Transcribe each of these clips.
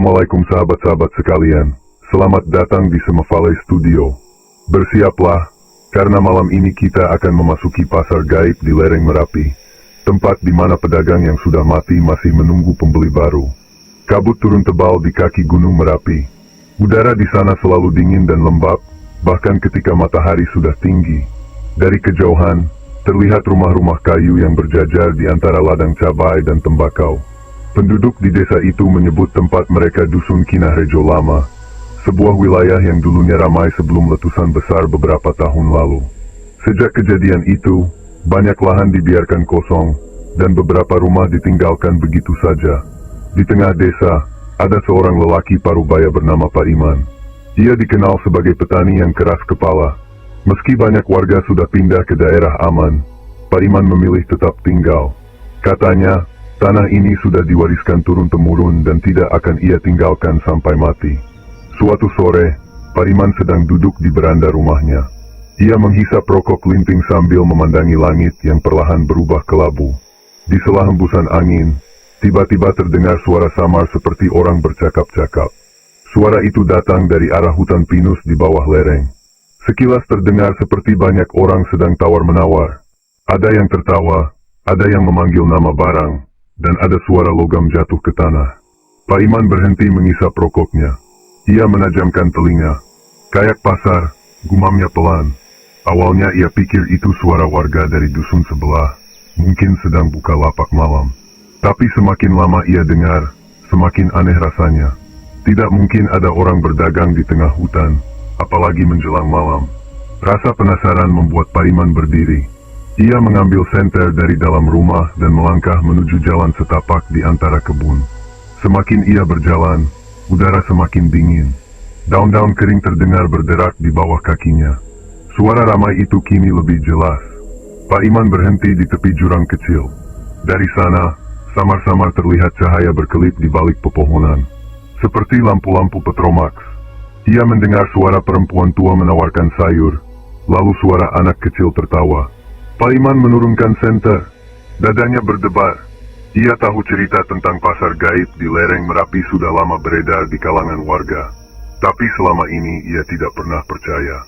Assalamualaikum sahabat-sahabat sekalian. Selamat datang di Semavale Studio. Bersiaplah, karena malam ini kita akan memasuki pasar gaib di lereng Merapi. Tempat di mana pedagang yang sudah mati masih menunggu pembeli baru. Kabut turun tebal di kaki Gunung Merapi. Udara di sana selalu dingin dan lembab, bahkan ketika matahari sudah tinggi. Dari kejauhan, terlihat rumah-rumah kayu yang berjajar di antara ladang cabai dan tembakau. Penduduk di desa itu menyebut tempat mereka Dusun Kinahrejo Lama, sebuah wilayah yang dulunya ramai sebelum letusan besar beberapa tahun lalu. Sejak kejadian itu, banyak lahan dibiarkan kosong, dan beberapa rumah ditinggalkan begitu saja. Di tengah desa, ada seorang lelaki parubaya bernama Pak Iman. Ia dikenal sebagai petani yang keras kepala. Meski banyak warga sudah pindah ke daerah aman, Pak Iman memilih tetap tinggal. Katanya, tanah ini sudah diwariskan turun-temurun dan tidak akan ia tinggalkan sampai mati. Suatu sore, Pak Iman sedang duduk di beranda rumahnya. Ia menghisap rokok linting sambil memandangi langit yang perlahan berubah kelabu. Di sela hembusan angin, tiba-tiba terdengar suara samar seperti orang bercakap-cakap. Suara itu datang dari arah hutan pinus di bawah lereng. Sekilas terdengar seperti banyak orang sedang tawar-menawar. Ada yang tertawa, ada yang memanggil nama barang, dan ada suara logam jatuh ke tanah. Pak Iman berhenti mengisap rokoknya. Ia menajamkan telinga. Kayak pasar, gumamnya pelan. Awalnya ia pikir itu suara warga dari dusun sebelah, mungkin sedang buka lapak malam. Tapi semakin lama ia dengar, semakin aneh rasanya. Tidak mungkin ada orang berdagang di tengah hutan, apalagi menjelang malam. Rasa penasaran membuat Pak Iman berdiri. Ia mengambil senter dari dalam rumah dan melangkah menuju jalan setapak di antara kebun. Semakin ia berjalan, udara semakin dingin. Daun-daun kering terdengar berderak di bawah kakinya. Suara ramai itu kini lebih jelas. Pak Iman berhenti di tepi jurang kecil. Dari sana, samar-samar terlihat cahaya berkelip di balik pepohonan, seperti lampu-lampu Petromax. Ia mendengar suara perempuan tua menawarkan sayur, lalu suara anak kecil tertawa. Pak Iman menurunkan senter. Dadanya berdebar. Ia tahu cerita tentang pasar gaib di lereng Merapi sudah lama beredar di kalangan warga. Tapi selama ini ia tidak pernah percaya.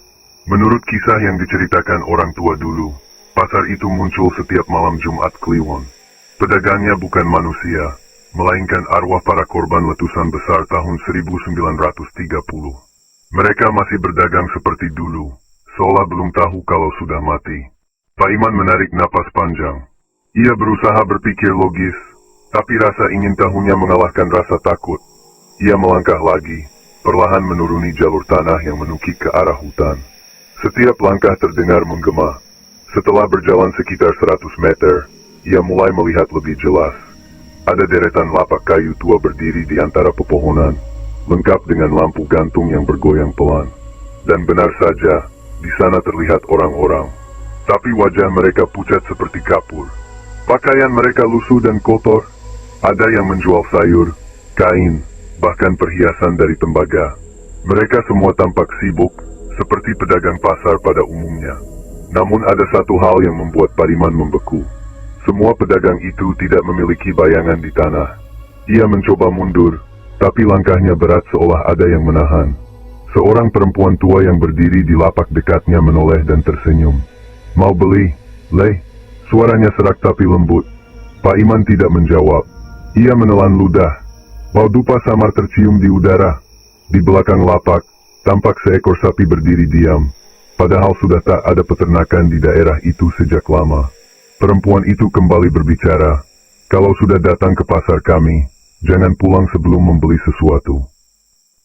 Menurut kisah yang diceritakan orang tua dulu, pasar itu muncul setiap malam Jumat Kliwon. Pedagangnya bukan manusia, melainkan arwah para korban letusan besar tahun 1930. Mereka masih berdagang seperti dulu, seolah belum tahu kalau sudah mati. Pak Iman menarik napas panjang. Ia berusaha berpikir logis, tapi rasa ingin tahunya mengalahkan rasa takut. Ia melangkah lagi, perlahan menuruni jalur tanah yang menukik ke arah hutan. Setiap langkah terdengar menggema. Setelah berjalan sekitar 100 meter, ia mulai melihat lebih jelas. Ada deretan lapak kayu tua berdiri di antara pepohonan, lengkap dengan lampu gantung yang bergoyang pelan. Dan benar saja, di sana terlihat orang-orang. Tapi wajah mereka pucat seperti kapur. Pakaian mereka lusuh dan kotor. Ada yang menjual sayur, kain, bahkan perhiasan dari tembaga. Mereka semua tampak sibuk, seperti pedagang pasar pada umumnya. Namun ada satu hal yang membuat Pak Iman membeku. Semua pedagang itu tidak memiliki bayangan di tanah. Ia mencoba mundur, tapi langkahnya berat seolah ada yang menahan. Seorang perempuan tua yang berdiri di lapak dekatnya menoleh dan tersenyum. "Mau beli, Le?" Suaranya serak tapi lembut. Pak Iman tidak menjawab. Ia menelan ludah. Bau dupa samar tercium di udara. Di belakang lapak, tampak seekor sapi berdiri diam. Padahal sudah tak ada peternakan di daerah itu sejak lama. Perempuan itu kembali berbicara. "Kalau sudah datang ke pasar kami, jangan pulang sebelum membeli sesuatu."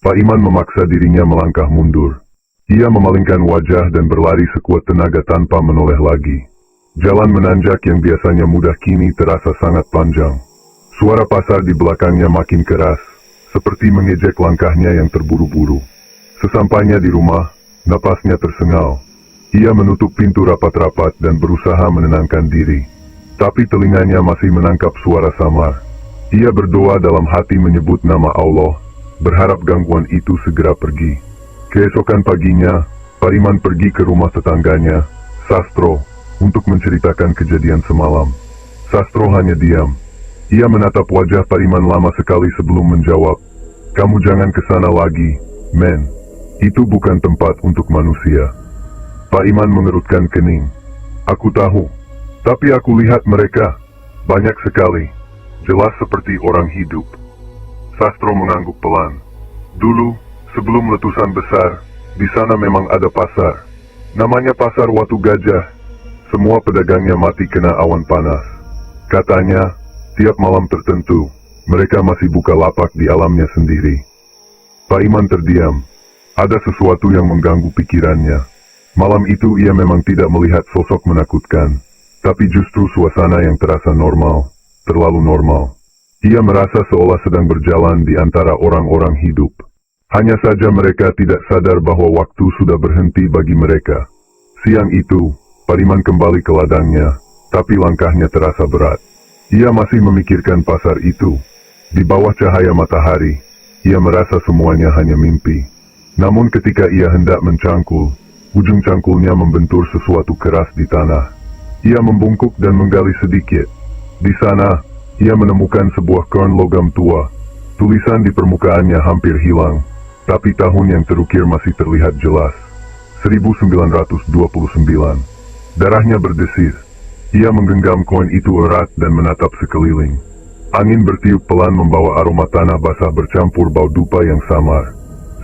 Pak Iman memaksa dirinya melangkah mundur. Ia memalingkan wajah dan berlari sekuat tenaga tanpa menoleh lagi. Jalan menanjak yang biasanya mudah kini terasa sangat panjang. Suara pasar di belakangnya makin keras, seperti mengejek langkahnya yang terburu-buru. Sesampainya di rumah, napasnya tersengal. Ia menutup pintu rapat-rapat dan berusaha menenangkan diri. Tapi telinganya masih menangkap suara samar. Ia berdoa dalam hati menyebut nama Allah, berharap gangguan itu segera pergi. Keesokan paginya, Pak Iman pergi ke rumah tetangganya, Sastro, untuk menceritakan kejadian semalam. Sastro hanya diam. Ia menatap wajah Pak Iman lama sekali sebelum menjawab, Kamu jangan ke sana lagi, men. Itu bukan tempat untuk manusia. Pak Iman mengerutkan kening. Aku tahu. Tapi aku lihat mereka. Banyak sekali. Jelas seperti orang hidup. Sastro mengangguk pelan. Dulu, sebelum letusan besar, di sana memang ada pasar. Namanya Pasar Watu Gajah. Semua pedagangnya mati kena awan panas. Katanya, tiap malam tertentu, mereka masih buka lapak di alamnya sendiri. Pak Iman terdiam. Ada sesuatu yang mengganggu pikirannya. Malam itu ia memang tidak melihat sosok menakutkan, tapi justru suasana yang terasa normal, terlalu normal. Ia merasa seolah sedang berjalan di antara orang-orang hidup. Hanya saja mereka tidak sadar bahwa waktu sudah berhenti bagi mereka. Siang itu, Pak Iman kembali ke ladangnya, tapi langkahnya terasa berat. Ia masih memikirkan pasar itu. Di bawah cahaya matahari, ia merasa semuanya hanya mimpi. Namun ketika ia hendak mencangkul, ujung cangkulnya membentur sesuatu keras di tanah. Ia membungkuk dan menggali sedikit. Di sana, ia menemukan sebuah korn logam tua. Tulisan di permukaannya hampir hilang, tapi tahun yang terukir masih terlihat jelas. 1929. Darahnya berdesir. Ia menggenggam koin itu erat dan menatap sekeliling. Angin bertiup pelan membawa aroma tanah basah bercampur bau dupa yang samar.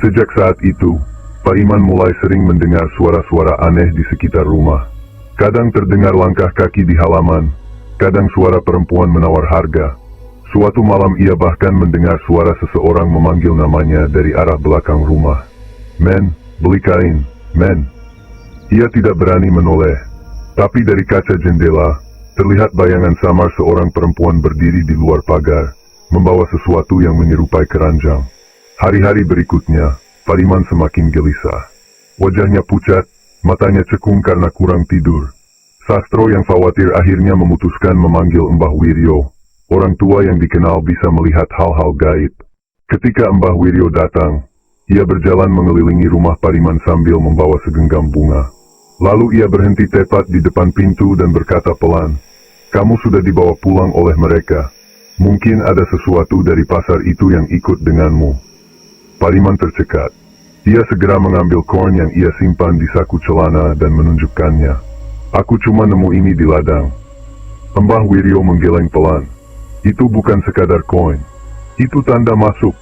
Sejak saat itu, Pak Iman mulai sering mendengar suara-suara aneh di sekitar rumah. Kadang terdengar langkah kaki di halaman, kadang suara perempuan menawar harga. Suatu malam ia bahkan mendengar suara seseorang memanggil namanya dari arah belakang rumah. Men, beli kain, men. Ia tidak berani menoleh, tapi dari kaca jendela, terlihat bayangan samar seorang perempuan berdiri di luar pagar, membawa sesuatu yang menyerupai keranjang. Hari-hari berikutnya, Pak Iman semakin gelisah. Wajahnya pucat, matanya cekung karena kurang tidur. Sastro yang khawatir akhirnya memutuskan memanggil Mbah Wiryo, orang tua yang dikenal bisa melihat hal-hal gaib. Ketika Mbah Wiryo datang, ia berjalan mengelilingi rumah Pak Iman sambil membawa segenggam bunga. Lalu ia berhenti tepat di depan pintu dan berkata pelan, "Kamu sudah dibawa pulang oleh mereka. Mungkin ada sesuatu dari pasar itu yang ikut denganmu." Pak Iman tercekat. Ia segera mengambil koin yang ia simpan di saku celana dan menunjukkannya. "Aku cuma nemu ini di ladang." Mbah Wiryo menggeleng pelan. "Itu bukan sekadar koin. Itu tanda masuk.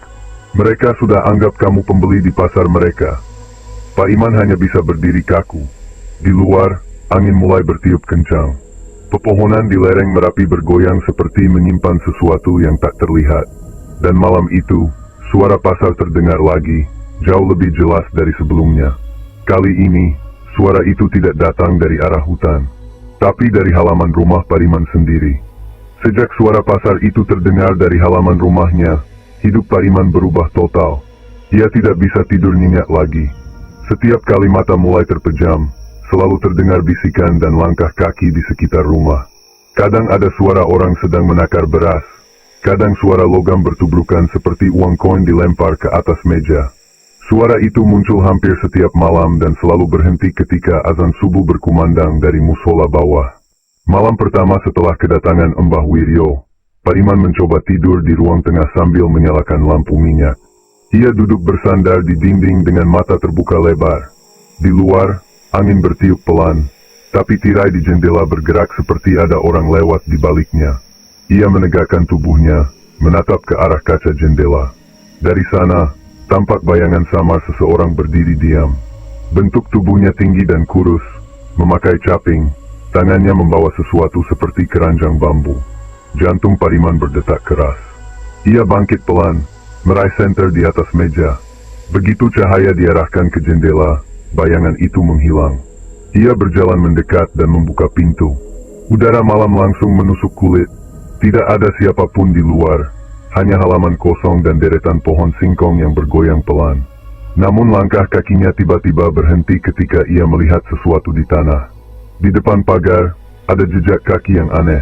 Mereka sudah anggap kamu pembeli di pasar mereka." Pak Iman hanya bisa berdiri kaku. Di luar, angin mulai bertiup kencang. Pepohonan di lereng Merapi bergoyang seperti menyimpan sesuatu yang tak terlihat. Dan malam itu, suara pasar terdengar lagi, jauh lebih jelas dari sebelumnya. Kali ini, suara itu tidak datang dari arah hutan, tapi dari halaman rumah Pak Iman sendiri. Sejak suara pasar itu terdengar dari halaman rumahnya, hidup Pak Iman berubah total. Ia tidak bisa tidur nyenyak lagi. Setiap kali mata mulai terpejam, selalu terdengar bisikan dan langkah kaki di sekitar rumah. Kadang ada suara orang sedang menakar beras. Kadang suara logam bertubrukan seperti uang koin dilempar ke atas meja. Suara itu muncul hampir setiap malam dan selalu berhenti ketika azan subuh berkumandang dari musola bawah. Malam pertama setelah kedatangan Mbah Wiryo, Pak Iman mencoba tidur di ruang tengah sambil menyalakan lampu minyak. Ia duduk bersandar di dinding dengan mata terbuka lebar. Di luar, angin bertiup pelan, tapi tirai di jendela bergerak seperti ada orang lewat di baliknya. Ia menegakkan tubuhnya, menatap ke arah kaca jendela. Dari sana, tampak bayangan samar seseorang berdiri diam. Bentuk tubuhnya tinggi dan kurus, memakai caping, tangannya membawa sesuatu seperti keranjang bambu. Jantung Pak Iman berdetak keras. Ia bangkit pelan, meraih senter di atas meja. Begitu cahaya diarahkan ke jendela, bayangan itu menghilang. Ia berjalan mendekat dan membuka pintu. Udara malam langsung menusuk kulit. Tidak ada siapapun di luar, hanya halaman kosong dan deretan pohon singkong yang bergoyang pelan. Namun langkah kakinya tiba-tiba berhenti ketika ia melihat sesuatu di tanah. Di depan pagar, ada jejak kaki yang aneh.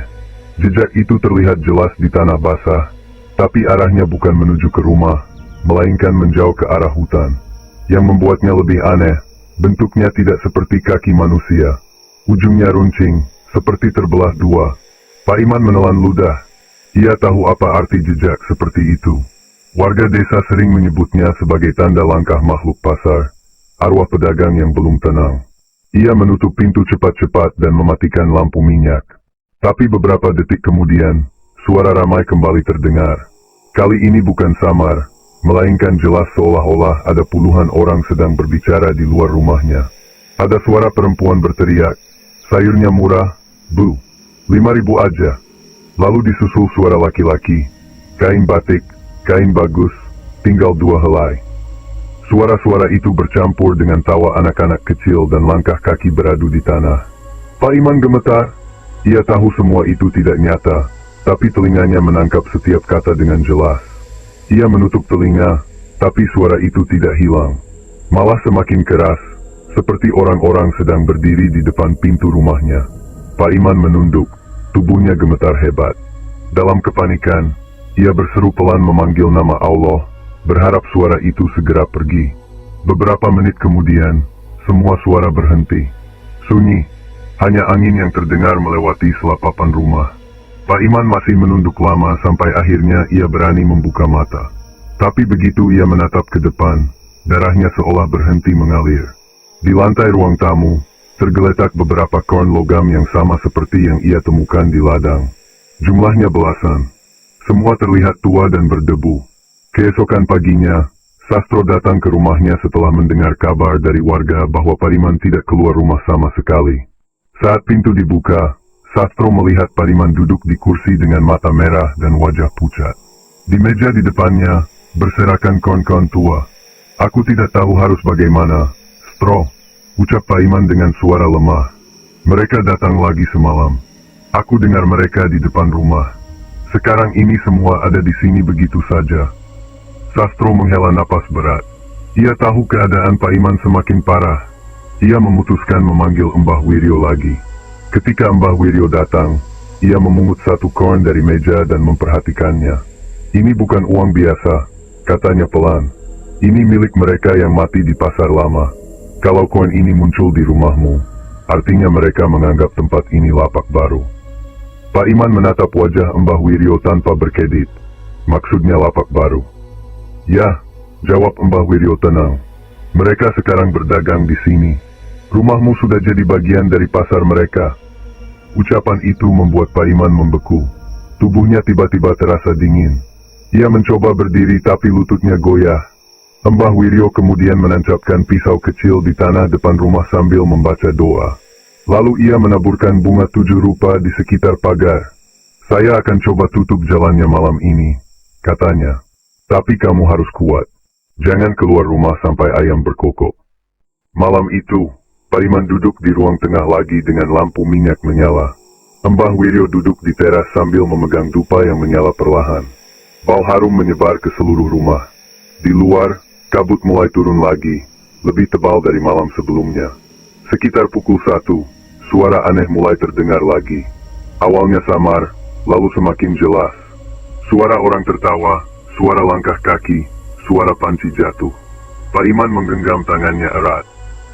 Jejak itu terlihat jelas di tanah basah, tapi arahnya bukan menuju ke rumah, melainkan menjauh ke arah hutan. Yang membuatnya lebih aneh, bentuknya tidak seperti kaki manusia. Ujungnya runcing, seperti terbelah dua. Pak Iman menelan ludah. Ia tahu apa arti jejak seperti itu. Warga desa sering menyebutnya sebagai tanda langkah makhluk pasar, arwah pedagang yang belum tenang. Ia menutup pintu cepat-cepat dan mematikan lampu minyak. Tapi beberapa detik kemudian, suara ramai kembali terdengar. Kali ini bukan samar, melainkan jelas seolah-olah ada puluhan orang sedang berbicara di luar rumahnya. Ada suara perempuan berteriak, "Sayurnya murah, Bu. 5.000 aja." Lalu disusul suara laki-laki, "Kain batik, kain bagus, tinggal 2 helai." Suara-suara itu bercampur dengan tawa anak-anak kecil dan langkah kaki beradu di tanah. Pak Iman gemetar. Ia tahu semua itu tidak nyata, tapi telinganya menangkap setiap kata dengan jelas. Ia menutup telinga, tapi suara itu tidak hilang. Malah semakin keras, seperti orang-orang sedang berdiri di depan pintu rumahnya. Pak Iman menunduk, tubuhnya gemetar hebat. Dalam kepanikan, ia berseru pelan memanggil nama Allah, berharap suara itu segera pergi. Beberapa menit kemudian, semua suara berhenti. Sunyi, hanya angin yang terdengar melewati selapapan rumah. Pak Iman masih menunduk lama sampai akhirnya ia berani membuka mata. Tapi begitu ia menatap ke depan, darahnya seolah berhenti mengalir. Di lantai ruang tamu, tergeletak beberapa korn logam yang sama seperti yang ia temukan di ladang. Jumlahnya belasan. Semua terlihat tua dan berdebu. Keesokan paginya, Sastro datang ke rumahnya setelah mendengar kabar dari warga bahwa Pariman tidak keluar rumah sama sekali. Saat pintu dibuka, Sastro melihat Pariman duduk di kursi dengan mata merah dan wajah pucat. Di meja di depannya, berserakan kon-kon tua. "Aku tidak tahu harus bagaimana, Stro," ucap Pariman dengan suara lemah. "Mereka datang lagi semalam. Aku dengar mereka di depan rumah. Sekarang ini semua ada di sini begitu saja." Sastro menghela napas berat. Ia tahu keadaan Pak Iman semakin parah. Ia memutuskan memanggil Mbah Wiryo lagi. Ketika Mbah Wiryo datang, ia memungut 1 koin dari meja dan memperhatikannya. "Ini bukan uang biasa," katanya pelan. "Ini milik mereka yang mati di pasar lama. Kalau koin ini muncul di rumahmu, artinya mereka menganggap tempat ini lapak baru." Pak Iman menatap wajah Mbah Wiryo tanpa berkedip. "Maksudnya lapak baru?" "Ya," jawab Mbah Wiryo tenang. "Mereka sekarang berdagang di sini. Rumahmu sudah jadi bagian dari pasar mereka." Ucapan itu membuat Pak Iman membeku. Tubuhnya tiba-tiba terasa dingin. Ia mencoba berdiri tapi lututnya goyah. Mbah Wiryo kemudian menancapkan pisau kecil di tanah depan rumah sambil membaca doa. Lalu ia menaburkan bunga 7 rupa di sekitar pagar. "Saya akan coba tutup jalannya malam ini," katanya. "Tapi kamu harus kuat. Jangan keluar rumah sampai ayam berkokok." Malam itu, Pariman duduk di ruang tengah lagi dengan lampu minyak menyala. Mbah Wiryo duduk di teras sambil memegang dupa yang menyala perlahan. Bau harum menyebar ke seluruh rumah. Di luar, kabut mulai turun lagi, lebih tebal dari malam sebelumnya. Sekitar pukul 1, suara aneh mulai terdengar lagi. Awalnya samar, lalu semakin jelas. Suara orang tertawa, suara langkah kaki, suara panci jatuh. Pak Iman menggenggam tangannya erat.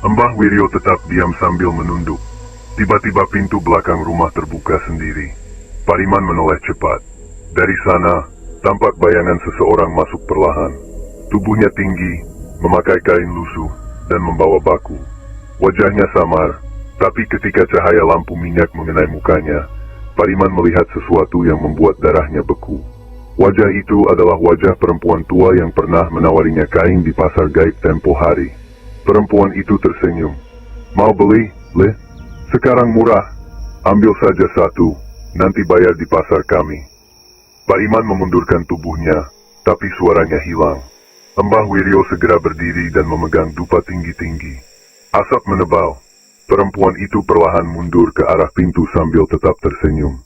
Mbah Wiryo tetap diam sambil menunduk. Tiba-tiba pintu belakang rumah terbuka sendiri. Pak Iman menoleh cepat. Dari sana, tampak bayangan seseorang masuk perlahan. Tubuhnya tinggi, memakai kain lusuh, dan membawa baku. Wajahnya samar, tapi ketika cahaya lampu minyak mengenai mukanya, Pariman melihat sesuatu yang membuat darahnya beku. Wajah itu adalah wajah perempuan tua yang pernah menawarinya kain di pasar gaib tempo hari. Perempuan itu tersenyum. "Mau beli, Le? Sekarang murah. Ambil saja 1, nanti bayar di pasar kami." Pariman memundurkan tubuhnya, tapi suaranya hilang. Mbah Wiryo segera berdiri dan memegang dupa tinggi-tinggi. Asap menebal. Perempuan itu perlahan mundur ke arah pintu sambil tetap tersenyum.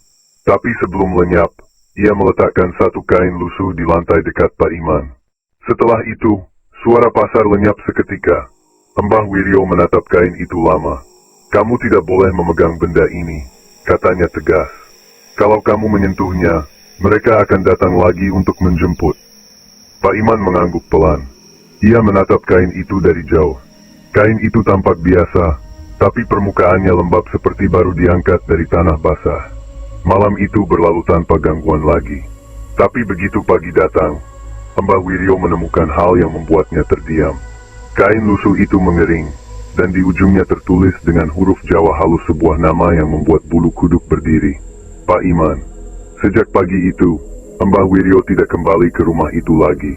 Tapi sebelum lenyap, ia meletakkan 1 kain lusuh di lantai dekat Pak Iman. Setelah itu, suara pasar lenyap seketika. Mbah Wiryo menatap kain itu lama. "Kamu tidak boleh memegang benda ini," katanya tegas. "Kalau kamu menyentuhnya, mereka akan datang lagi untuk menjemput." Pak Iman mengangguk pelan. Ia menatap kain itu dari jauh. Kain itu tampak biasa, tapi permukaannya lembab seperti baru diangkat dari tanah basah. Malam itu berlalu tanpa gangguan lagi. Tapi begitu pagi datang, Mbah Wiryo menemukan hal yang membuatnya terdiam. Kain lusuh itu mengering, dan di ujungnya tertulis dengan huruf Jawa halus sebuah nama yang membuat bulu kuduk berdiri. Pak Iman. Sejak pagi itu, Mbah Wiryo tidak kembali ke rumah itu lagi.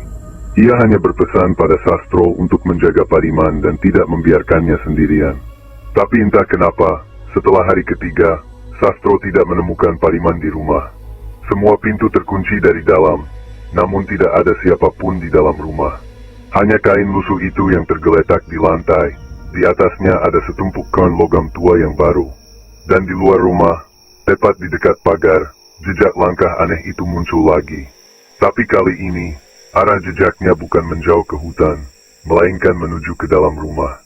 Ia hanya berpesan pada Sastro untuk menjaga Pak Iman dan tidak membiarkannya sendirian. Tapi entah kenapa, setelah hari ketiga, Sastro tidak menemukan Pak Iman di rumah. Semua pintu terkunci dari dalam, namun tidak ada siapapun di dalam rumah. Hanya kain lusuh itu yang tergeletak di lantai. Di atasnya ada setumpuk koin logam tua yang baru. Dan di luar rumah, tepat di dekat pagar, jejak langkah aneh itu muncul lagi. Tapi kali ini, arah jejaknya bukan menjauh ke hutan, melainkan menuju ke dalam rumah.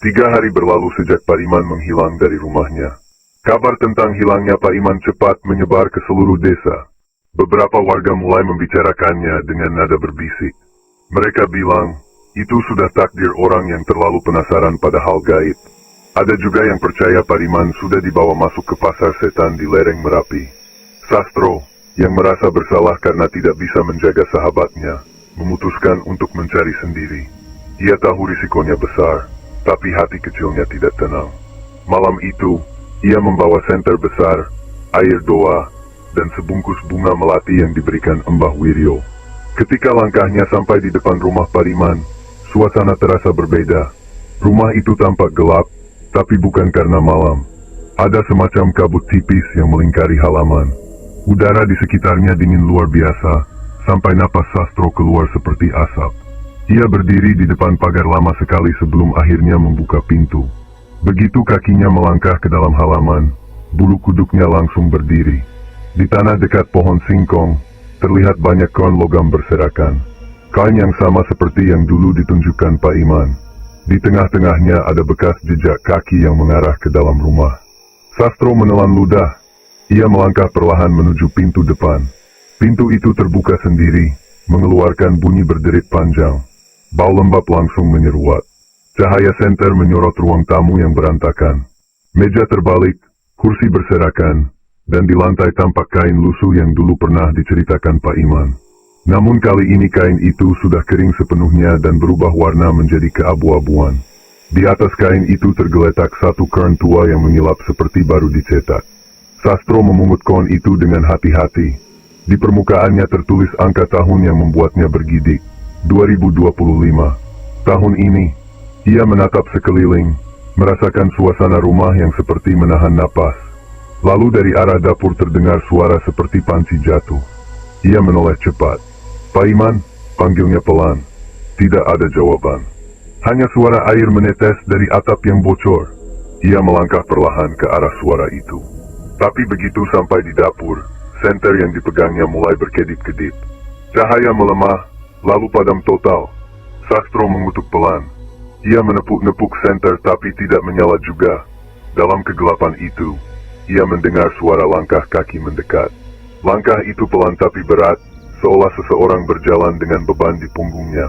3 hari berlalu sejak Pak Iman menghilang dari rumahnya. Kabar tentang hilangnya Pak Iman cepat menyebar ke seluruh desa. Beberapa warga mulai membicarakannya dengan nada berbisik. Mereka bilang, itu sudah takdir orang yang terlalu penasaran pada hal gaib. Ada juga yang percaya Pak Iman sudah dibawa masuk ke pasar setan di lereng Merapi. Sastro, yang merasa bersalah karena tidak bisa menjaga sahabatnya, memutuskan untuk mencari sendiri. Ia tahu risikonya besar, tapi hati kecilnya tidak tenang. Malam itu, ia membawa senter besar, air doa, dan sebungkus bunga melati yang diberikan Mbah Wiryo. Ketika langkahnya sampai di depan rumah Pak Iman, suasana terasa berbeda. Rumah itu tampak gelap, tapi bukan karena malam. Ada semacam kabut tipis yang melingkari halaman. Udara di sekitarnya dingin luar biasa, sampai napas Sastro keluar seperti asap. Ia berdiri di depan pagar lama sekali sebelum akhirnya membuka pintu. Begitu kakinya melangkah ke dalam halaman, bulu kuduknya langsung berdiri. Di tanah dekat pohon singkong, terlihat banyak koin logam berserakan. Kain yang sama seperti yang dulu ditunjukkan Pak Iman. Di tengah-tengahnya ada bekas jejak kaki yang mengarah ke dalam rumah. Sastro menelan ludah. Ia melangkah perlahan menuju pintu depan. Pintu itu terbuka sendiri, mengeluarkan bunyi berderit panjang. Bau lembab langsung menyeruak. Cahaya senter menyorot ruang tamu yang berantakan. Meja terbalik, kursi berserakan, dan di lantai tampak kain lusuh yang dulu pernah diceritakan Pak Iman. Namun kali ini kain itu sudah kering sepenuhnya dan berubah warna menjadi keabu-abuan. Di atas kain itu tergeletak satu koin tua yang mengilap seperti baru dicetak. Sastro memungut koin itu dengan hati-hati. Di permukaannya tertulis angka tahun yang membuatnya bergidik, 2025. Tahun ini, ia menatap sekeliling, merasakan suasana rumah yang seperti menahan napas. Lalu dari arah dapur terdengar suara seperti panci jatuh. Ia menoleh cepat. Pak Iman, panggilnya pelan. Tidak ada jawaban. Hanya suara air menetes dari atap yang bocor. Ia melangkah perlahan ke arah suara itu. Tapi begitu sampai di dapur, senter yang dipegangnya mulai berkedip-kedip. Cahaya melemah, lalu padam total. Sastro mengutuk pelan. Ia menepuk-nepuk senter tapi tidak menyala juga. Dalam kegelapan itu, ia mendengar suara langkah kaki mendekat. Langkah itu pelan tapi berat, seolah seseorang berjalan dengan beban di punggungnya.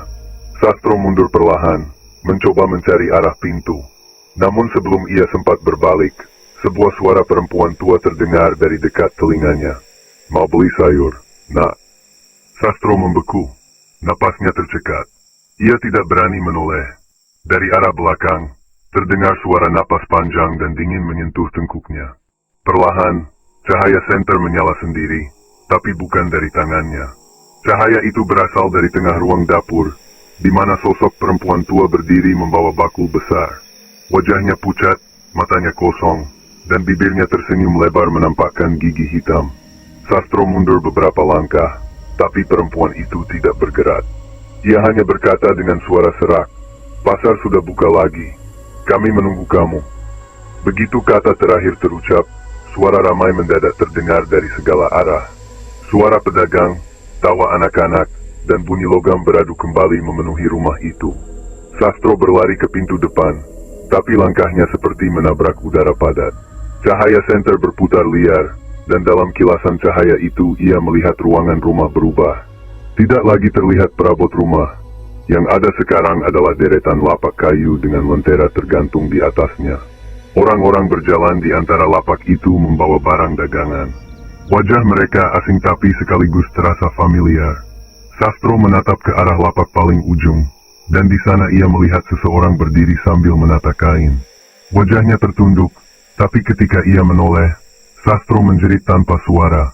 Sastro mundur perlahan, mencoba mencari arah pintu. Namun sebelum ia sempat berbalik, sebuah suara perempuan tua terdengar dari dekat telinganya. Mau beli sayur, nak? Sastro membeku. Napasnya tercekat. Ia tidak berani menoleh. Dari arah belakang, terdengar suara napas panjang dan dingin menyentuh tengkuknya. Perlahan, cahaya senter menyala sendiri, tapi bukan dari tangannya. Cahaya itu berasal dari tengah ruang dapur, di mana sosok perempuan tua berdiri membawa bakul besar. Wajahnya pucat, matanya kosong, dan bibirnya tersenyum lebar menampakkan gigi hitam. Sastro mundur beberapa langkah, tapi perempuan itu tidak bergerak. Ia hanya berkata dengan suara serak, "Pasar sudah buka lagi. Kami menunggu kamu." Begitu kata terakhir terucap, suara ramai mendadak terdengar dari segala arah. Suara pedagang, tawa anak-anak, dan bunyi logam beradu kembali memenuhi rumah itu. Sastro berlari ke pintu depan, tapi langkahnya seperti menabrak udara padat. Cahaya senter berputar liar, dan dalam kilasan cahaya itu ia melihat ruangan rumah berubah. Tidak lagi terlihat perabot rumah. Yang ada sekarang adalah deretan lapak kayu dengan lentera tergantung di atasnya. Orang-orang berjalan di antara lapak itu membawa barang dagangan. Wajah mereka asing tapi sekaligus terasa familiar. Sastro menatap ke arah lapak paling ujung, dan di sana ia melihat seseorang berdiri sambil menata kain. Wajahnya tertunduk, tapi ketika ia menoleh, Sastro menjerit tanpa suara.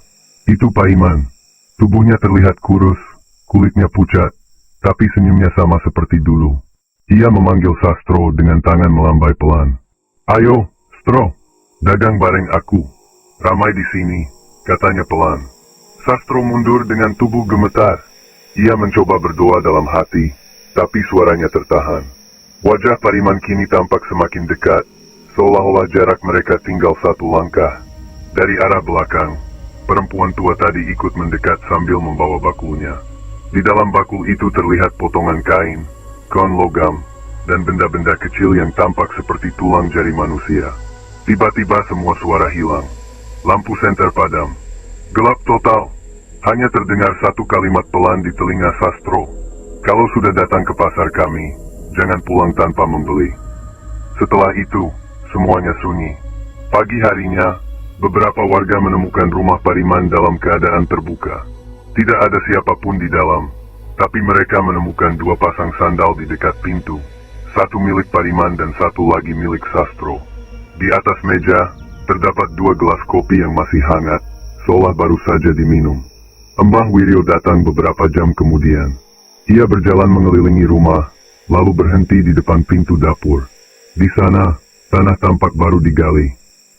Itu Pak Iman. Tubuhnya terlihat kurus, kulitnya pucat, tapi senyumnya sama seperti dulu. Ia memanggil Sastro dengan tangan melambai pelan. Ayo, Stro, dagang bareng aku. Ramai di sini, katanya pelan. Sastro mundur dengan tubuh gemetar. Ia mencoba berdoa dalam hati, tapi suaranya tertahan. Wajah Pariman kini tampak semakin dekat, seolah-olah jarak mereka tinggal satu langkah. Dari arah belakang, perempuan tua tadi ikut mendekat sambil membawa bakulnya. Di dalam bakul itu terlihat potongan kain, kon logam, dan benda-benda kecil yang tampak seperti tulang jari manusia. Tiba-tiba semua suara hilang. Lampu senter padam. Gelap total. Hanya terdengar satu kalimat pelan di telinga Sastro. Kalau sudah datang ke pasar kami, jangan pulang tanpa membeli. Setelah itu, semuanya sunyi. Pagi harinya, beberapa warga menemukan rumah Pariman dalam keadaan terbuka. Tidak ada siapapun di dalam, tapi mereka menemukan dua pasang sandal di dekat pintu. Satu milik Pariman dan satu lagi milik Sastro. Di atas meja, terdapat dua gelas kopi yang masih hangat, seolah baru saja diminum. Mbah Wiryo datang beberapa jam kemudian. Ia berjalan mengelilingi rumah, lalu berhenti di depan pintu dapur. Di sana, tanah tampak baru digali.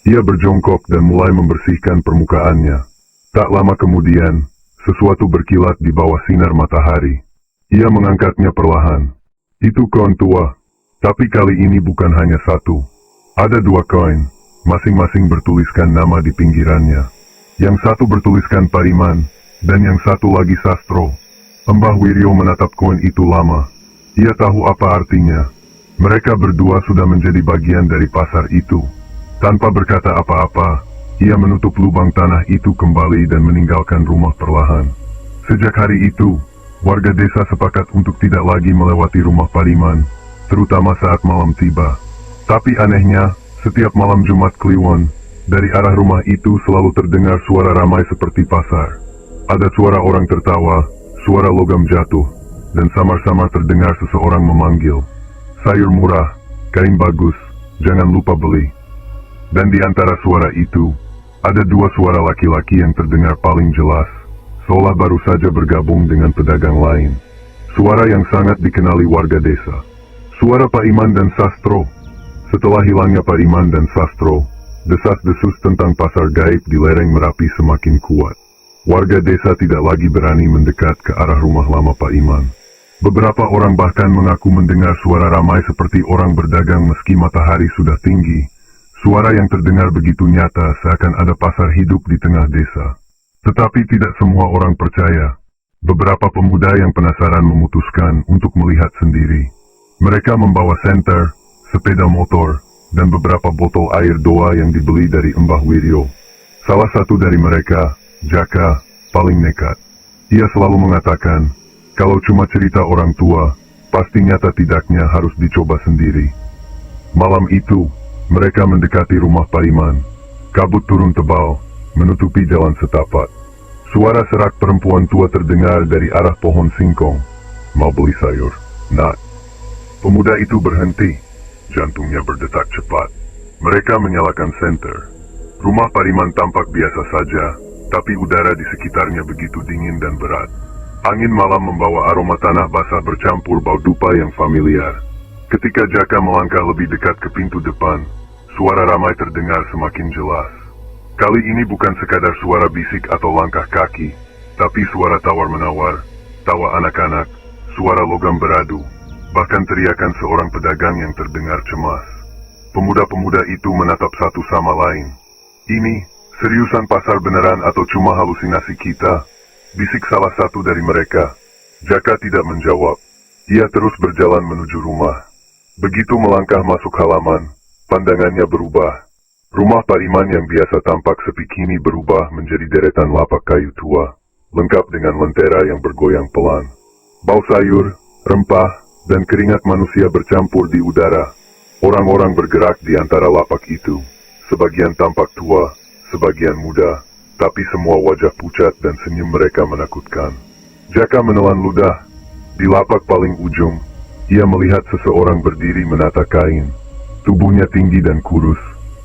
Ia berjongkok dan mulai membersihkan permukaannya. Tak lama kemudian, sesuatu berkilat di bawah sinar matahari. Ia mengangkatnya perlahan. Itu koin tua, tapi kali ini bukan hanya satu. Ada dua koin, masing-masing bertuliskan nama di pinggirannya. Yang satu bertuliskan Pariman, dan yang satu lagi Sastro. Mbah Wiryo menatap koin itu lama. Ia tahu apa artinya. Mereka berdua sudah menjadi bagian dari pasar itu. Tanpa berkata apa-apa, ia menutup lubang tanah itu kembali dan meninggalkan rumah perlahan. Sejak hari itu, warga desa sepakat untuk tidak lagi melewati rumah Pariman, terutama saat malam tiba. Tapi anehnya, setiap malam Jumat Kliwon, dari arah rumah itu selalu terdengar suara ramai seperti pasar. Ada suara orang tertawa, suara logam jatuh, dan samar-samar terdengar seseorang memanggil. Sayur murah, kain bagus, jangan lupa beli. Dan di antara suara itu, ada dua suara laki-laki yang terdengar paling jelas, seolah baru saja bergabung dengan pedagang lain. Suara yang sangat dikenali warga desa. Suara Pak Iman dan Sastro. Setelah hilangnya Pak Iman dan Sastro, desas-desus tentang pasar gaib di lereng Merapi semakin kuat. Warga desa tidak lagi berani mendekat ke arah rumah lama Pak Iman. Beberapa orang bahkan mengaku mendengar suara ramai seperti orang berdagang meski matahari sudah tinggi. Suara yang terdengar begitu nyata seakan ada pasar hidup di tengah desa. Tetapi tidak semua orang percaya. Beberapa pemuda yang penasaran memutuskan untuk melihat sendiri. Mereka membawa senter, sepeda motor, dan beberapa botol air doa yang dibeli dari Mbah Wiryo. Salah satu dari mereka, Jaka, paling nekat. Ia selalu mengatakan, kalau cuma cerita orang tua, pasti nyata tidaknya harus dicoba sendiri. Malam itu, mereka mendekati rumah Pariman. Kabut turun tebal, menutupi jalan setapak. Suara serak perempuan tua terdengar dari arah pohon singkong. Mau beli sayur, Nak? Pemuda itu berhenti. Jantungnya berdetak cepat. Mereka menyalakan senter. Rumah Pariman tampak biasa saja, tapi udara di sekitarnya begitu dingin dan berat. Angin malam membawa aroma tanah basah bercampur bau dupa yang familiar. Ketika Jaka melangkah lebih dekat ke pintu depan, suara ramai terdengar semakin jelas. Kali ini bukan sekadar suara bisik atau langkah kaki, tapi suara tawar-menawar, tawa anak-anak, suara logam beradu, bahkan teriakan seorang pedagang yang terdengar cemas. Pemuda-pemuda itu menatap satu sama lain. Ini, seriusan pasar beneran atau cuma halusinasi kita? Bisik salah satu dari mereka. Jaka tidak menjawab. Ia terus berjalan menuju rumah. Begitu melangkah masuk halaman, pandangannya berubah. Rumah Pariman yang biasa tampak sepi kini berubah menjadi deretan lapak kayu tua, lengkap dengan lentera yang bergoyang pelan. Bau sayur, rempah, dan keringat manusia bercampur di udara. Orang-orang bergerak di antara lapak itu. Sebagian tampak tua, sebagian muda, tapi semua wajah pucat dan senyum mereka menakutkan. Jaka menelan ludah. Di lapak paling ujung, ia melihat seseorang berdiri menata kain. Tubuhnya tinggi dan kurus,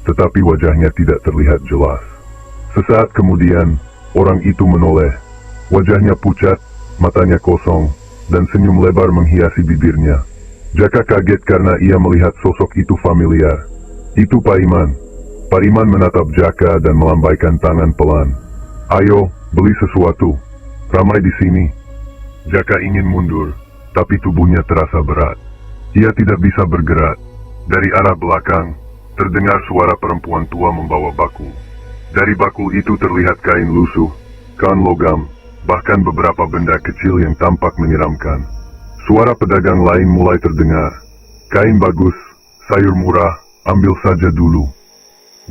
tetapi wajahnya tidak terlihat jelas. Sesaat kemudian, orang itu menoleh. Wajahnya pucat, matanya kosong, dan senyum lebar menghiasi bibirnya. Jaka kaget karena ia melihat sosok itu familiar. Itu Pak Iman. Pak Iman menatap Jaka dan melambaikan tangan pelan. "Ayo, beli sesuatu. Ramai di sini." Jaka ingin mundur, tapi tubuhnya terasa berat. Ia tidak bisa bergerak. Dari arah belakang, terdengar suara perempuan tua membawa bakul. Dari bakul itu terlihat kain lusuh, kain logam, bahkan beberapa benda kecil yang tampak menyeramkan. Suara pedagang lain mulai terdengar. "Kain bagus, sayur murah, ambil saja dulu.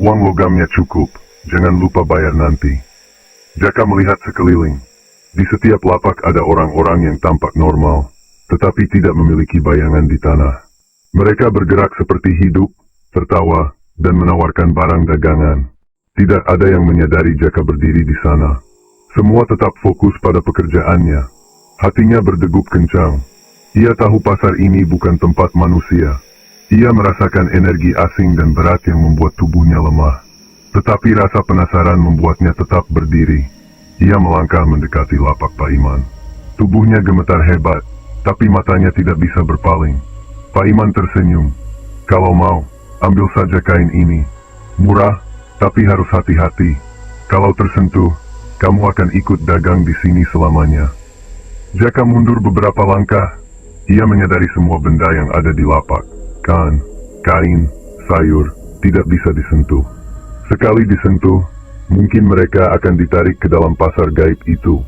Uang logamnya cukup, jangan lupa bayar nanti." Jaka melihat sekeliling. Di setiap lapak ada orang-orang yang tampak normal, tetapi tidak memiliki bayangan di tanah. Mereka bergerak seperti hidup, tertawa, dan menawarkan barang dagangan. Tidak ada yang menyadari Jaka berdiri di sana. Semua tetap fokus pada pekerjaannya. Hatinya berdegup kencang. Ia tahu pasar ini bukan tempat manusia. Ia merasakan energi asing dan berat yang membuat tubuhnya lemah. Tetapi rasa penasaran membuatnya tetap berdiri. Ia melangkah mendekati lapak Pak Iman. Tubuhnya gemetar hebat, tapi matanya tidak bisa berpaling. Pak Iman tersenyum. "Kalau mau, ambil saja kain ini. Murah, tapi harus hati-hati. Kalau tersentuh, kamu akan ikut dagang di sini selamanya." Jaka mundur beberapa langkah. Ia menyadari semua benda yang ada di lapak. Kain, sayur, tidak bisa disentuh. Sekali disentuh, mungkin mereka akan ditarik ke dalam pasar gaib itu.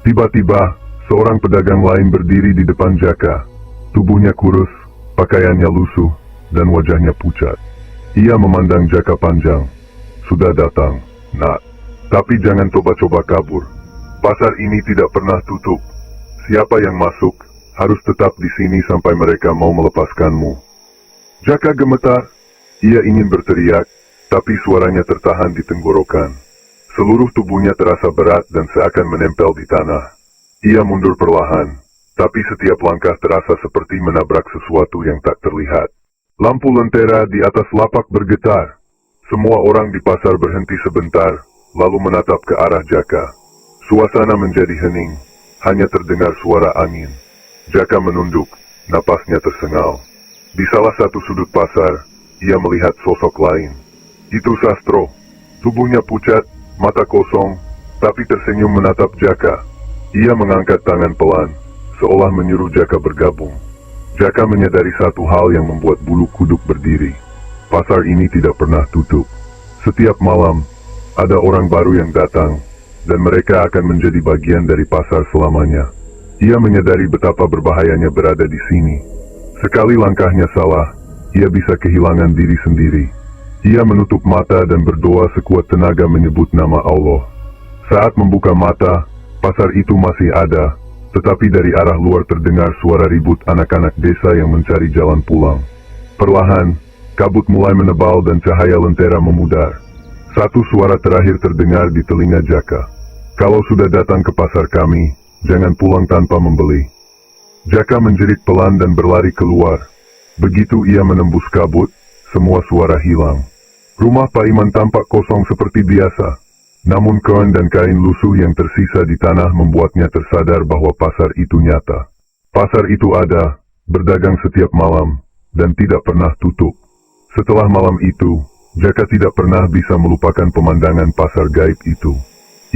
Tiba-tiba, seorang pedagang lain berdiri di depan Jaka. Tubuhnya kurus, pakaiannya lusuh, dan wajahnya pucat. Ia memandang Jaka panjang. "Sudah datang, nak. Tapi jangan coba-coba kabur. Pasar ini tidak pernah tutup. Siapa yang masuk, harus tetap di sini sampai mereka mau melepaskanmu." Jaka gemetar. Ia ingin berteriak, tapi suaranya tertahan di tenggorokan. Seluruh tubuhnya terasa berat dan seakan menempel di tanah. Ia mundur perlahan, tapi setiap langkah terasa seperti menabrak sesuatu yang tak terlihat. Lampu lentera di atas lapak bergetar. Semua orang di pasar berhenti sebentar, lalu menatap ke arah Jaka. Suasana menjadi hening, hanya terdengar suara angin. Jaka menunduk, napasnya tersengal. Di salah satu sudut pasar, ia melihat sosok lain. Itu Sastro. Tubuhnya pucat, mata kosong, tapi tersenyum menatap Jaka. Ia mengangkat tangan pelan, seolah menyuruh Jaka bergabung. Jaka menyadari satu hal yang membuat bulu kuduk berdiri. Pasar ini tidak pernah tutup. Setiap malam, ada orang baru yang datang, dan mereka akan menjadi bagian dari pasar selamanya. Ia menyadari betapa berbahayanya berada di sini. Sekali langkahnya salah, ia bisa kehilangan diri sendiri. Ia menutup mata dan berdoa sekuat tenaga menyebut nama Allah. Saat membuka mata, pasar itu masih ada, tetapi dari arah luar terdengar suara ribut anak-anak desa yang mencari jalan pulang. Perlahan, kabut mulai menebal dan cahaya lentera memudar. Satu suara terakhir terdengar di telinga Jaka. "Kalau sudah datang ke pasar kami, jangan pulang tanpa membeli." Jaka menjerit pelan dan berlari keluar. Begitu ia menembus kabut, semua suara hilang. Rumah Pak Iman tampak kosong seperti biasa. Namun koin dan kain lusuh yang tersisa di tanah membuatnya tersadar bahwa pasar itu nyata. Pasar itu ada, berdagang setiap malam, dan tidak pernah tutup. Setelah malam itu, Jaka tidak pernah bisa melupakan pemandangan pasar gaib itu.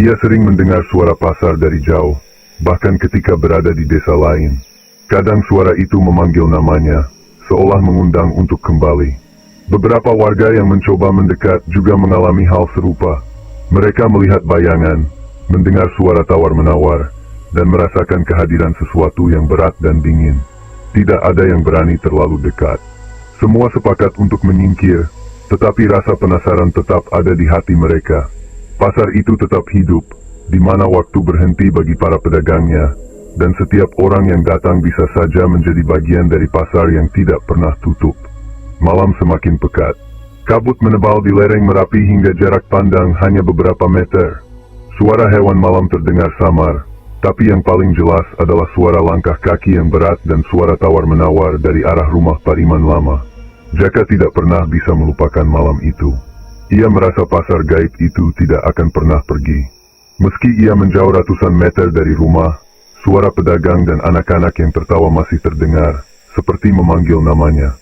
Ia sering mendengar suara pasar dari jauh, bahkan ketika berada di desa lain. Kadang suara itu memanggil namanya, seolah mengundang untuk kembali. Beberapa warga yang mencoba mendekat juga mengalami hal serupa. Mereka melihat bayangan, mendengar suara tawar-menawar, dan merasakan kehadiran sesuatu yang berat dan dingin. Tidak ada yang berani terlalu dekat. Semua sepakat untuk menyingkir, tetapi rasa penasaran tetap ada di hati mereka. Pasar itu tetap hidup, di mana waktu berhenti bagi para pedagangnya, dan setiap orang yang datang bisa saja menjadi bagian dari pasar yang tidak pernah tutup. Malam semakin pekat. Kabut menebal di lereng Merapi hingga jarak pandang hanya beberapa meter. Suara hewan malam terdengar samar, Tapi yang paling jelas adalah suara langkah kaki yang berat dan suara tawar-menawar dari arah rumah Pariman lama. Jaka tidak pernah bisa melupakan malam itu. Ia merasa pasar gaib itu tidak akan pernah pergi. Meski ia menjauh ratusan meter dari rumah, suara pedagang dan anak-anak yang tertawa masih terdengar, seperti memanggil namanya.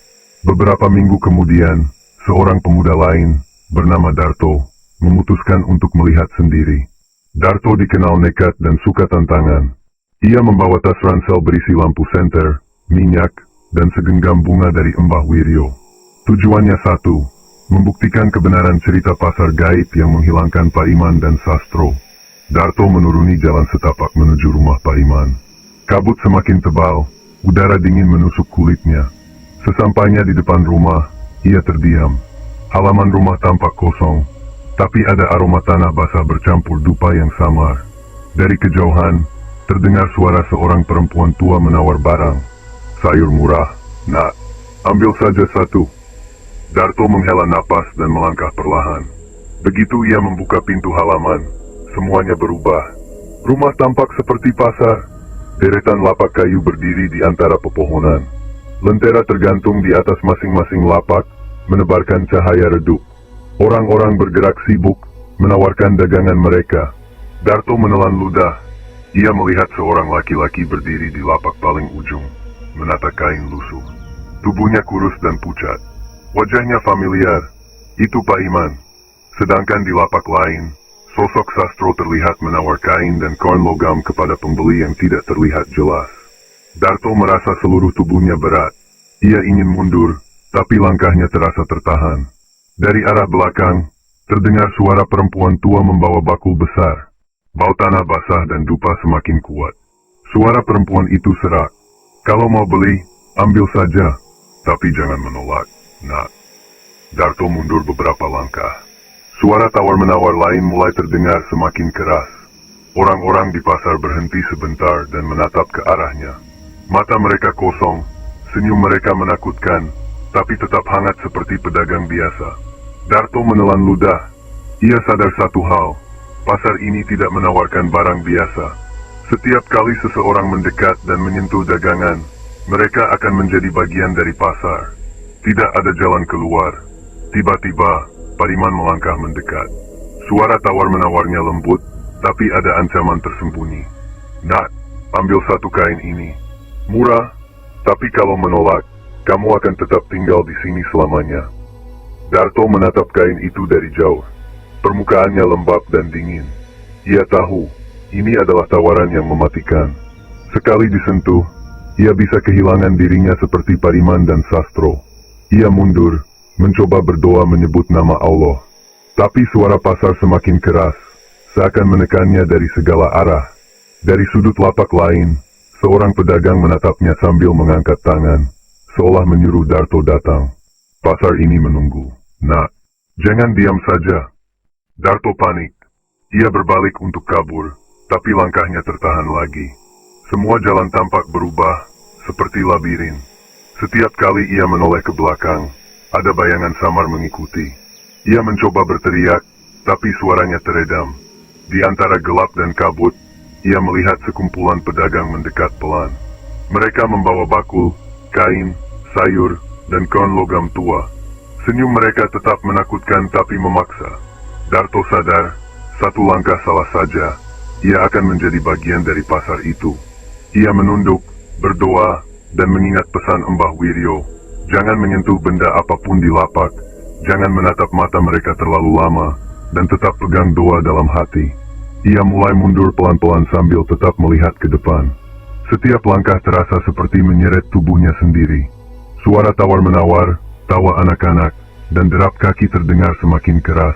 Beberapa minggu kemudian, seorang pemuda lain, bernama Darto, memutuskan untuk melihat sendiri. Darto dikenal nekat dan suka tantangan. Ia membawa tas ransel berisi lampu senter, minyak, dan segenggam bunga dari Mbah Wiryo. Tujuannya satu, membuktikan kebenaran cerita pasar gaib yang menghilangkan Pariman dan Sastro. Darto menuruni jalan setapak menuju rumah Pariman. Kabut semakin tebal, udara dingin menusuk kulitnya. Sesampainya di depan rumah, ia terdiam. Halaman rumah tampak kosong, tapi ada aroma tanah basah bercampur dupa yang samar. Dari kejauhan, terdengar suara seorang perempuan tua menawar barang. Sayur murah, nak, ambil saja satu. Darto menghela napas dan melangkah perlahan. Begitu ia membuka pintu halaman, semuanya berubah. Rumah tampak seperti pasar. Deretan lapak kayu berdiri di antara pepohonan. Lentera tergantung di atas masing-masing lapak, menebarkan cahaya redup. Orang-orang bergerak sibuk, menawarkan dagangan mereka. Darto menelan ludah. Ia melihat seorang laki-laki berdiri di lapak paling ujung, menata kain lusuh. Tubuhnya kurus dan pucat. Wajahnya familiar. Itu Pariman. Sedangkan di lapak lain, sosok Sastro terlihat menawar kain dan koin logam kepada pembeli yang tidak terlihat jelas. Darto merasa seluruh tubuhnya berat. Ia ingin mundur, tapi langkahnya terasa tertahan. Dari arah belakang, terdengar suara perempuan tua membawa bakul besar. Bau tanah basah dan dupa semakin kuat. Suara perempuan itu serak. Kalau mau beli, ambil saja. Tapi jangan menolak, nak. Darto mundur beberapa langkah. Suara tawar-menawar lain mulai terdengar semakin keras. Orang-orang di pasar berhenti sebentar dan menatap ke arahnya. Mata mereka kosong, senyum mereka menakutkan, tapi tetap hangat seperti pedagang biasa. Darto menelan ludah. Ia sadar satu hal. Pasar ini tidak menawarkan barang biasa. Setiap kali seseorang mendekat dan menyentuh dagangan, mereka akan menjadi bagian dari pasar. Tidak ada jalan keluar. Tiba-tiba, Pariman melangkah mendekat. Suara tawar-menawarnya lembut, tapi ada ancaman tersembunyi. Nak, ambil satu kain ini. Murah, tapi kalau menolak, kamu akan tetap tinggal di sini selamanya. Darto menatap kain itu dari jauh. Permukaannya lembab dan dingin. Ia tahu, ini adalah tawaran yang mematikan. Sekali disentuh, ia bisa kehilangan dirinya seperti Pariman dan Sastro. Ia mundur, mencoba berdoa menyebut nama Allah. Tapi suara pasar semakin keras, seakan menekannya dari segala arah. Dari sudut lapak lain, seorang pedagang menatapnya sambil mengangkat tangan, seolah menyuruh Darto datang. Pasar ini menunggu. Nak, jangan diam saja. Darto panik. Ia berbalik untuk kabur, tapi langkahnya tertahan lagi. Semua jalan tampak berubah, seperti labirin. Setiap kali ia menoleh ke belakang, ada bayangan samar mengikuti. Ia mencoba berteriak, tapi suaranya teredam. Di antara gelap dan kabut, ia melihat sekumpulan pedagang mendekat pelan. Mereka membawa bakul, kain, sayur, dan koin logam tua. Senyum mereka tetap menakutkan tapi memaksa. Darto sadar, satu langkah salah saja, ia akan menjadi bagian dari pasar itu. Ia menunduk, berdoa, dan mengingat pesan Mbah Wiryo. Jangan menyentuh benda apapun di lapak, jangan menatap mata mereka terlalu lama, dan tetap pegang doa dalam hati. Ia mulai mundur pelan-pelan sambil tetap melihat ke depan. Setiap langkah terasa seperti menyeret tubuhnya sendiri. Suara tawar-menawar, tawa anak-anak, dan derap kaki terdengar semakin keras.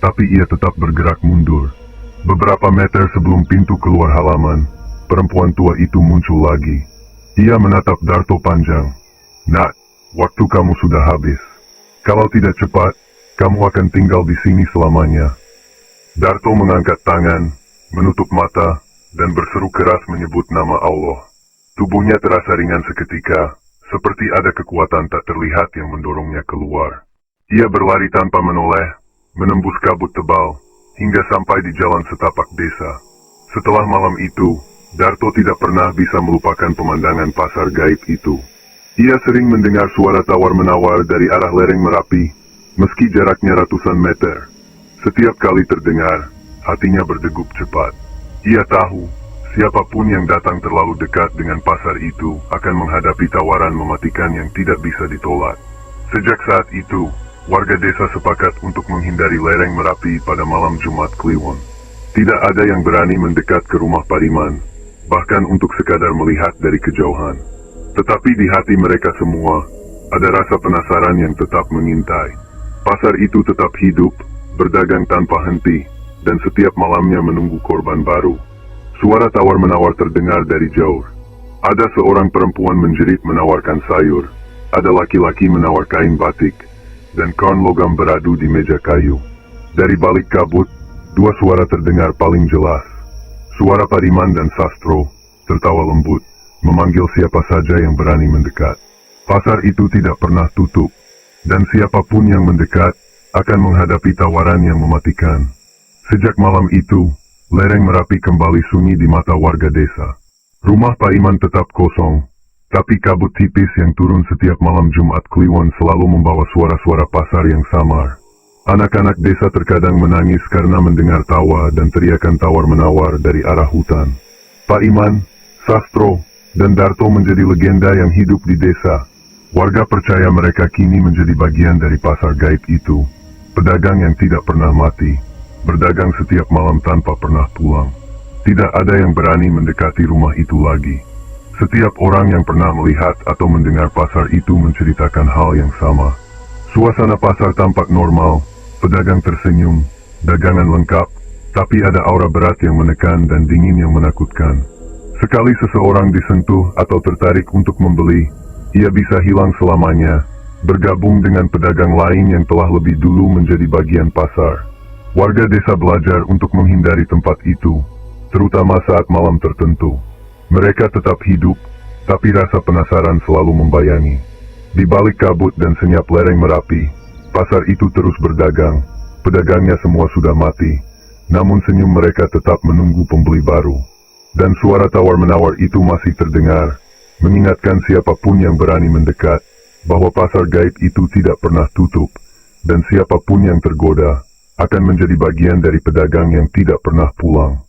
Tapi ia tetap bergerak mundur. Beberapa meter sebelum pintu keluar halaman, perempuan tua itu muncul lagi. Ia menatap Darto panjang. Nak, waktu kamu sudah habis. Kalau tidak cepat, kamu akan tinggal di sini selamanya. Darto mengangkat tangan, menutup mata, dan berseru keras menyebut nama Allah. Tubuhnya terasa ringan seketika, seperti ada kekuatan tak terlihat yang mendorongnya keluar. Ia berlari tanpa menoleh, menembus kabut tebal, hingga sampai di jalan setapak desa. Setelah malam itu, Darto tidak pernah bisa melupakan pemandangan pasar gaib itu. Ia sering mendengar suara tawar-menawar dari arah lereng Merapi, meski jaraknya ratusan meter. Setiap kali terdengar, hatinya berdegup cepat. Ia tahu, siapapun yang datang terlalu dekat dengan pasar itu akan menghadapi tawaran mematikan yang tidak bisa ditolak. Sejak saat itu, warga desa sepakat untuk menghindari lereng Merapi pada malam Jumat Kliwon. Tidak ada yang berani mendekat ke rumah Pariman, bahkan untuk sekadar melihat dari kejauhan. Tetapi di hati mereka semua, ada rasa penasaran yang tetap mengintai. Pasar itu tetap hidup, berdagang tanpa henti, dan setiap malamnya menunggu korban baru. Suara tawar-menawar terdengar dari jauh. Ada seorang perempuan menjerit menawarkan sayur, ada laki-laki menawar kain batik, dan kawan logam beradu di meja kayu. Dari balik kabut, dua suara terdengar paling jelas. Suara Pariman dan Sastro, tertawa lembut, memanggil siapa saja yang berani mendekat. Pasar itu tidak pernah tutup, dan siapapun yang mendekat, akan menghadapi tawaran yang mematikan. Sejak malam itu, lereng Merapi kembali sunyi di mata warga desa. Rumah Pariman tetap kosong, tapi kabut tipis yang turun setiap malam Jumat Kliwon selalu membawa suara-suara pasar yang samar. Anak-anak desa terkadang menangis karena mendengar tawa dan teriakan tawar-menawar dari arah hutan. Pariman, Sastro, dan Darto menjadi legenda yang hidup di desa. Warga percaya mereka kini menjadi bagian dari pasar gaib itu. Pedagang yang tidak pernah mati, berdagang setiap malam tanpa pernah pulang. Tidak ada yang berani mendekati rumah itu lagi. Setiap orang yang pernah melihat atau mendengar pasar itu menceritakan hal yang sama. Suasana pasar tampak normal, pedagang tersenyum, dagangan lengkap, tapi ada aura berat yang menekan dan dingin yang menakutkan. Sekali seseorang disentuh atau tertarik untuk membeli, ia bisa hilang selamanya, bergabung dengan pedagang lain yang telah lebih dulu menjadi bagian pasar. Warga desa belajar untuk menghindari tempat itu, terutama saat malam tertentu. Mereka tetap hidup, tapi rasa penasaran selalu membayangi. Di balik kabut dan senyap lereng Merapi, pasar itu terus berdagang. Pedagangnya semua sudah mati, namun senyum mereka tetap menunggu pembeli baru. Dan suara tawar-menawar itu masih terdengar, mengingatkan siapapun yang berani mendekat, bahwa pasar gaib itu tidak pernah tutup, dan siapapun yang tergoda, akan menjadi bagian dari pedagang yang tidak pernah pulang.